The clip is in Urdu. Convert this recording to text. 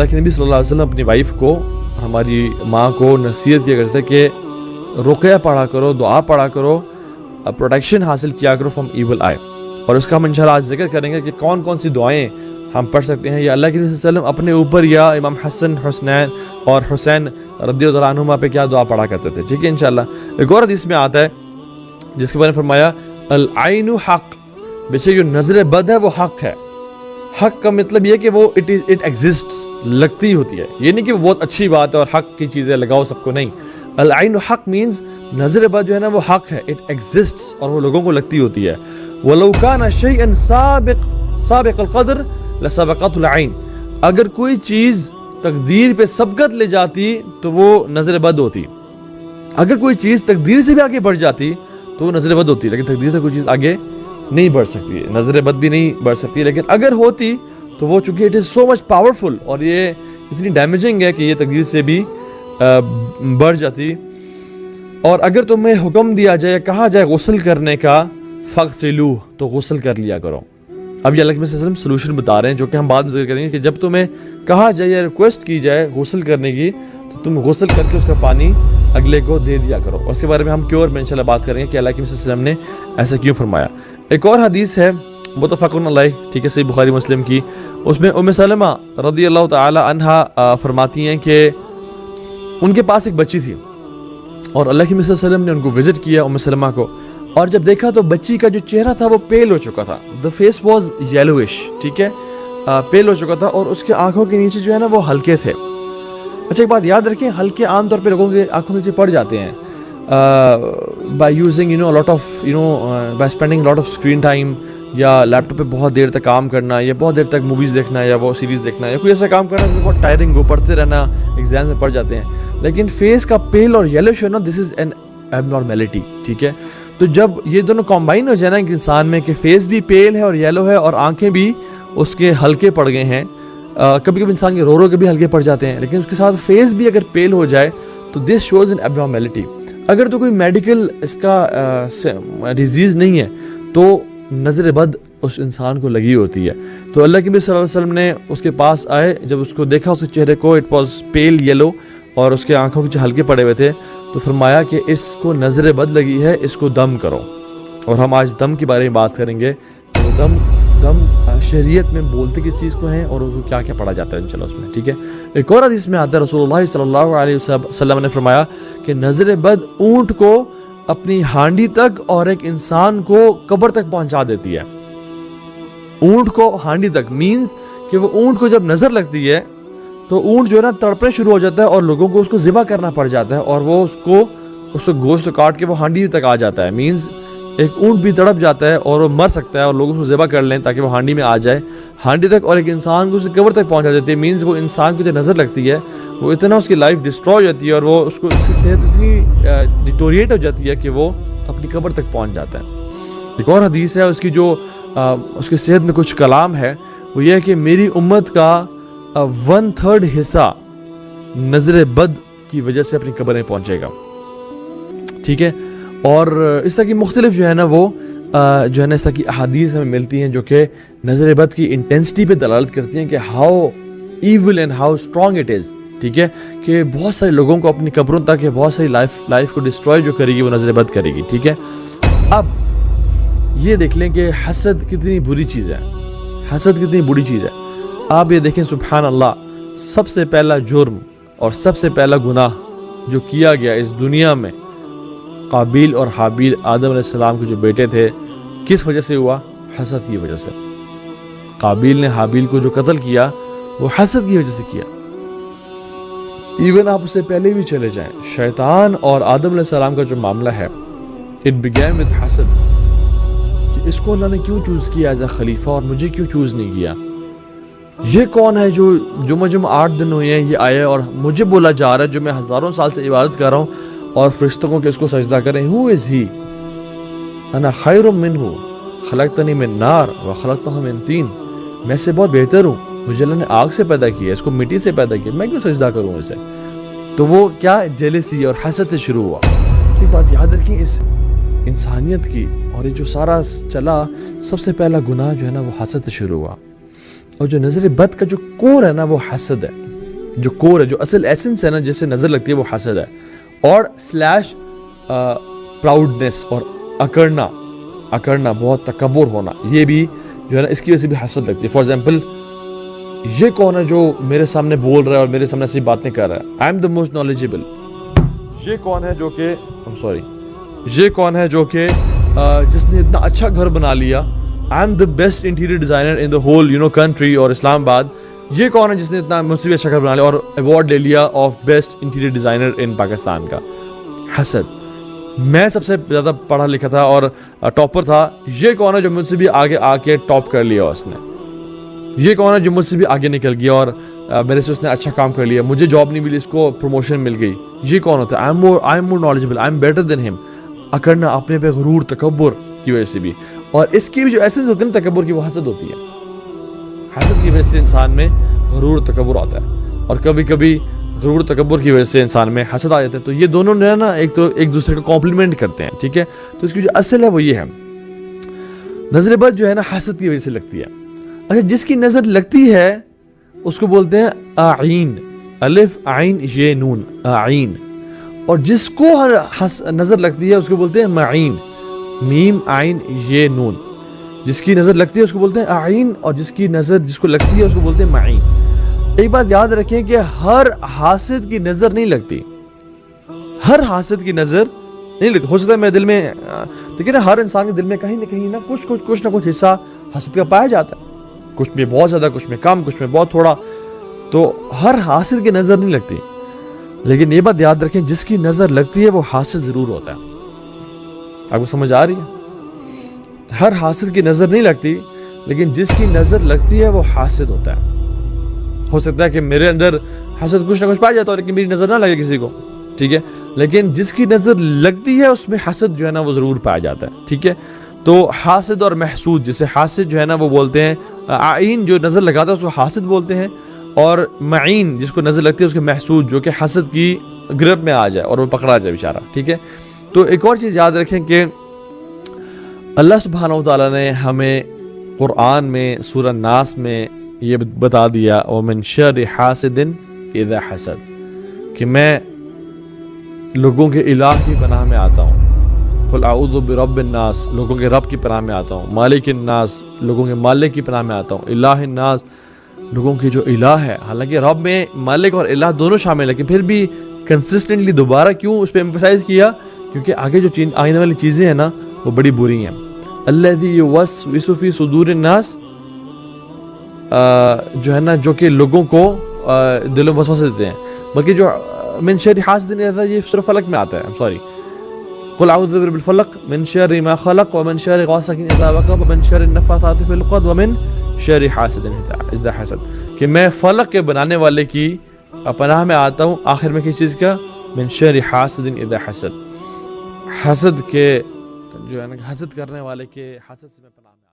اللہ کے نبی صلی اللہ علیہ وسلم اپنی وائف کو ہماری ماں کو نصیحت یہ کرتے کہ رقیہ پڑھا کرو, دعا پڑھا کرو, پروٹیکشن حاصل کیا کرو فرام ایول آئی. اور اس کا ہم انشاءاللہ آج ذکر کریں گے کہ کون کون سی دعائیں ہم پڑھ سکتے ہیں, یا اللہ کے نبی صلی اللہ علیہ وسلم اپنے اوپر یا امام حسن حسنین اور حسین رضی اللہ عنہما پہ کیا دعا پڑھا کرتے تھے. ٹھیک ہے انشاءاللہ. ایک اور حدیث میں آتا ہے جس کے بارے میں فرمایا العین حق, بے شک جو نظر بد ہے وہ حق ہے. حق کا مطلب یہ کہ وہ اٹ ایگزسٹس, لگتی ہوتی ہے, یہ نہیں کہ وہ بہت اچھی بات ہے اور حق کی چیزیں لگاؤ سب کو, نہیں. العین حق مینز نظر بد جو ہے نا وہ حق ہے, اٹ ایگزسٹس اور وہ لوگوں کو لگتی ہوتی ہے. وَلَوْ كَانَ شَيْئًا سابق القدر لسبقت العین, اگر کوئی چیز تقدیر پہ سبقت لے جاتی تو وہ نظر بد ہوتی. اگر کوئی چیز تقدیر سے بھی آگے بڑھ جاتی تو وہ نظر بد ہوتی, لیکن تقدیر سے کوئی چیز آگے نہیں بڑھ سکتی, نظر بد بھی نہیں بڑھ سکتی. لیکن اگر ہوتی تو وہ چونکہ it is so much powerful اور یہ اتنی ڈیمیجنگ ہے کہ یہ تقدیر سے بھی بڑھ جاتی. اور اگر تمہیں حکم دیا جائے, کہا جائے غسل کرنے کا, فغسلوہ, تو غسل کر لیا کرو. اب یہ اللہ کے نبی صلی اللہ علیہ وسلم سلوشن بتا رہے ہیں جو کہ ہم بعد میں ذکر کریں گے کہ جب تمہیں کہا جائے یا ریکویسٹ کی جائے غسل کرنے کی تو تم غسل کر کے اس کا پانی اگلے کو دے دیا کرو. اس کے بارے میں ہم کیوں اور انشاءاللہ بات کریں گے کہ اللہ کے نبی صلی اللہ علیہ وسلم نے ایسا کیوں فرمایا. ایک اور حدیث ہے متفقن علیہ, ٹھیک ہے, صحیح بخاری مسلم کی, اس میں ام سلمہ رضی اللہ تعالی عنہا فرماتی ہیں کہ ان کے پاس ایک بچی تھی اور اللہ کے نبی صلی اللہ علیہ وسلم نے ان کو وزٹ کیا ام سلمہ کو, اور جب دیکھا تو بچی کا جو چہرہ تھا وہ پیل ہو چکا تھا. دا فیس واز یلوش, ٹھیک ہے, پیل ہو چکا تھا, اور اس کے آنکھوں کے نیچے جو ہے نا وہ ہلکے تھے. اچھا ایک بات یاد رکھیں, ہلکے عام طور پہ لوگوں کے آنکھوں نیچے پڑ جاتے ہیں by using lot of by spending lot of screen time, یا لیپ ٹاپ پہ بہت دیر تک کام کرنا, یا بہت دیر تک موویز دیکھنا, یا وہ سیریز دیکھنا, یا کوئی ایسا کام کرنا جو بہت ٹائرنگ ہو, پڑھتے رہنا, ایگزام میں پڑھ جاتے ہیں. لیکن فیس کا پیل اور یلوش ہونا, دس از این ایب نارمیلٹی, ٹھیک ہے. تو جب یہ دونوں کمبائن ہو جائے نا ایک انسان میں کہ فیس بھی پیل ہے اور یلو ہے اور آنکھیں بھی اس کے ہلکے پڑ گئے ہیں, کبھی کبھی انسان کے رو کے بھی ہلکے پڑ جاتے ہیں, لیکن اس کے ساتھ فیس بھی اگر پیل ہو جائے تو دس شوز این ایبنارمیلٹی. اگر تو کوئی میڈیکل اس کا ڈیزیز نہیں ہے تو نظر بد اس انسان کو لگی ہوتی ہے. تو اللہ کے نبی صلی اللہ علیہ وسلم نے اس کے پاس آئے, جب اس کو دیکھا اس کے چہرے کو, اٹ واز پیل یلو, اور اس کے آنکھوں کے جو ہلکے پڑے ہوئے تھے, تو فرمایا کہ اس کو نظر بد لگی ہے, اس کو دم کرو. اور ہم آج دم کے بارے میں بات کریں گے کہ وہ دم شریعت میں بولتے کس چیز کو ہیں اور اس کو کیا کیا پڑھا جاتا ہے انشاءاللہ اس میں, ٹھیک ہے. ایک اور حدیث میں آتا ہے رسول اللہ صلی اللہ علیہ وسلم نے فرمایا کہ نظر بد اونٹ کو اپنی ہانڈی تک اور ایک انسان کو قبر تک پہنچا دیتی ہے. اونٹ کو ہانڈی تک مینز کہ وہ اونٹ کو جب نظر لگتی ہے تو اونٹ جو ہے نا تڑپنے شروع ہو جاتا ہے اور لوگوں کو اس کو ذبح کرنا پڑ جاتا ہے, اور وہ اس کو گوشت کاٹ کے وہ ہانڈی تک آ جاتا ہے. مینز ایک اونٹ بھی تڑپ جاتا ہے اور وہ مر سکتا ہے اور لوگ اس کو ذبح کر لیں تاکہ وہ ہانڈی میں آ جائے, ہانڈی تک, اور ایک انسان کو اس قبر تک پہنچا دیتی ہے. مینز وہ انسان کو جو نظر لگتی ہے وہ اتنا اس کی لائف ڈسٹروائے ہو جاتی ہے اور وہ اس کی صحت اتنی ڈیٹوریٹ ہو جاتی ہے کہ وہ اپنی قبر تک پہنچ جاتا ہے. ایک اور حدیث ہے اس کی جو اس کی صحت میں کچھ کلام ہے, وہ یہ ہے کہ میری امت کا 1/3 حصہ نظر بد کی وجہ سے اپنی قبر میں پہنچے گا, ٹھیک ہے. اور اس طرح کی مختلف جو ہے نا وہ جو ہے نا اس طرح کی احادیث ہمیں ملتی ہیں جو کہ نظر بد کی انٹینسٹی پہ دلالت کرتی ہیں کہ how evil and how strong it is, ٹھیک ہے, کہ بہت سارے لوگوں کو اپنی قبروں تک یا بہت ساری لائف کو ڈسٹروائے جو کرے گی وہ نظر بد کرے گی, ٹھیک ہے. اب یہ دیکھ لیں کہ حسد کتنی بری چیز ہے, حسد کتنی بری چیز ہے. آپ یہ دیکھیں سبحان اللہ, سب سے پہلا جرم اور سب سے پہلا گناہ جو کیا گیا اس دنیا میں, قابیل اور حابیل آدم علیہ السلام کے جو بیٹے تھے, کس وجہ سے ہوا؟ حسد کی وجہ سے. قابیل نے حابیل کو جو قتل کیا وہ حسد کی وجہ سے کیا. ایون آپ اس سے پہلے بھی چلے جائیں, شیطان اور آدم علیہ السلام کا جو معاملہ ہے, it began with حسد, کہ اس کو اللہ نے کیوں چوز کیا ایز اے خلیفہ اور مجھے کیوں چوز نہیں کیا. یہ کون ہے جو جمعہ 8 دن ہوئے ہیں یہ آیا اور مجھے بولا جا رہا ہے جو میں ہزاروں سال سے عبادت کر رہا ہوں اور فرشتوں کو کہ اس کو سجدہ کریں. Who is he? انا خیر منہ خلقتنی من نار وخلقتہ من طین, میں سے بہت بہتر ہوں, مجھے اللہ نے آگ سے پیدا کیا, اس کو مٹی سے پیدا کیا, میں کیوں سجدہ کروں اسے. تو وہ کیا جیلسی اور حسد سے شروع ہوا. ایک بات یاد رکھیں اس انسانیت کی, اور یہ جو سارا چلا سب سے پہلا گناہ جو ہے نا وہ حسد سے شروع ہوا, اور جو نظر بد کا جو کور ہے نا وہ حسد ہے. جو کور ہے, جو اصل ایسنس ہے نا جس سے نظر لگتی ہے وہ حسد ہے, اور سلیش پراؤڈنس اور اکڑنا بہت تکبر ہونا, یہ بھی جو ہے نا اس کی وجہ سے بھی حسد لگتی ہے. فار ایگزامپل, یہ کون ہے جو میرے سامنے بول رہا ہے اور میرے سامنے ایسی باتیں کر رہا ہے, آئی ایم دا موسٹ نالجیبل. یہ کون ہے جو کہ جس نے اتنا اچھا گھر بنا لیا, I am the best interior designer in the whole country اور اسلام آباد. یہ کون ہے جس نے اتنا مجھ سے بھی اچھا گھر بنا لیا اور ایوارڈ لے لیا آف بیسٹ انٹیریئر ڈیزائنر ان پاکستان کا. حسد. میں سب سے زیادہ پڑھا لکھا تھا اور ٹاپر تھا, یہ کون ہے جو مجھ سے بھی آگے آ کے ٹاپ کر لیا اس نے. یہ کون ہے جو مجھ سے بھی آگے نکل گیا اور میرے سے اس نے اچھا کام کر لیا, مجھے جاب نہیں ملی, اس کو پروموشن مل گئی. یہ کون ہوتا ہے؟ I am more knowledgeable, I am better than ہم. اکڑنا, اپنے پہ غرور, تکبر کی وجہ سے بھی. اور اس کی بھی جو ایسنس ہوتی ہے نا تکبر کی, وہ حسد ہوتی ہے. حسد کی وجہ سے انسان میں غرور تکبر آتا ہے, اور کبھی کبھی غرور تکبر کی وجہ سے انسان میں حسد آ جاتا ہے. تو یہ دونوں جو ہے نا ایک دوسرے کو کمپلیمنٹ کرتے ہیں, ٹھیک ہے. تو اس کی جو اصل ہے وہ یہ ہے, نظر بد جو ہے نا حسد کی وجہ سے لگتی ہے. اچھا, جس کی نظر لگتی ہے اس کو بولتے ہیں آعین, الف عین یہ نون, آعین. اور جس کو نظر لگتی ہے اس کو بولتے ہیں معین, میم عین یہ نون. جس کی نظر لگتی ہے اس کو بولتے ہیں آعین, اور جس کو لگتی ہے اس کو بولتے ہیں معین. ایک بات یاد رکھیں کہ ہر حاسد کی نظر نہیں لگتی, ہر حاسد کی نظر نہیں لگتی. ہو سکتا ہے میرے دل میں, دیکھیں نا, ہر انسان کے دل میں کہیں نہ کہیں نا کچھ نہ کچھ حصہ حسد کا پایا جاتا ہے, کچھ میں بہت زیادہ, کچھ میں کم, کچھ میں بہت تھوڑا. تو ہر حاسد کی نظر نہیں لگتی, لیکن یہ بات یاد رکھیں جس کی نظر لگتی ہے وہ حاسد ضرور ہوتا ہے. آپ کو سمجھ آ رہی ہے؟ ہر حاسد کی نظر نہیں لگتی, لیکن جس کی نظر لگتی ہے وہ حاسد ہوتا ہے. ہو سکتا ہے کہ میرے اندر حسد کچھ نہ کچھ پایا جاتا ہے لیکن میری نظر نہ لگے کسی کو, ٹھیک ہے, لیکن جس کی نظر لگتی ہے اس میں حسد جو ہے نا وہ ضرور پایا جاتا ہے, ٹھیک ہے. تو حاسد اور محسود, جسے حاسد جو ہے نا وہ بولتے ہیں, عین جو نظر لگاتا ہے اس کو حاسد بولتے ہیں, اور معین جس کو نظر لگتی ہے اس کو محسود, جو کہ حسد کی گرفت میں آ جائے اور وہ پکڑا جائے بیچارہ, ٹھیک ہے. تو ایک اور چیز یاد رکھیں کہ اللہ سبحانہ و تعالیٰ نے ہمیں قرآن میں سورہ ناس میں یہ بتا دیا, وَمِن شَرِّ حَاسِدٍ اِذَا حَسَدَ, کہ میں لوگوں کے الہ کی پناہ میں آتا ہوں. قُلْ أَعُوذُ بِرَبِّ النَّاسِ, لوگوں کے رب کی پناہ میں آتا ہوں. مالک الناس, لوگوں کے مالک کی پناہ میں آتا ہوں. الہ الناس, لوگوں کی جو الہ ہے, حالانکہ رب میں مالک اور الہ دونوں شامل ہیں, لیکن پھر بھی کنسسٹنٹلی دوبارہ کیوں اس پہ ایمفسائز کیا؟ کیونکہ آگے جو آنے والی چیزیں ہیں نا وہ بڑی بری ہیں. الذی یوسوس فی صدور الناس, جو ہے نا جو کہ لوگوں کو دلوں میں وسوسے دیتے ہیں. بلکہ جو من شر حاسد یہ سورہ فلق میں آتا ہے, قل اعوذ برب الفلق من شر ما خلق ومن شر غاسق اذا وقب ومن شر النفاثات في العقد ومن شر حاسد اذا حسد, کہ میں فلق کے بنانے والے کی پناہ میں آتا ہوں. آخر میں کس چیز کا؟ من شر حاسد اذا حسد, حسد کے جو ہے نا حسد کرنے والے کے حسد سے میں پناہ میں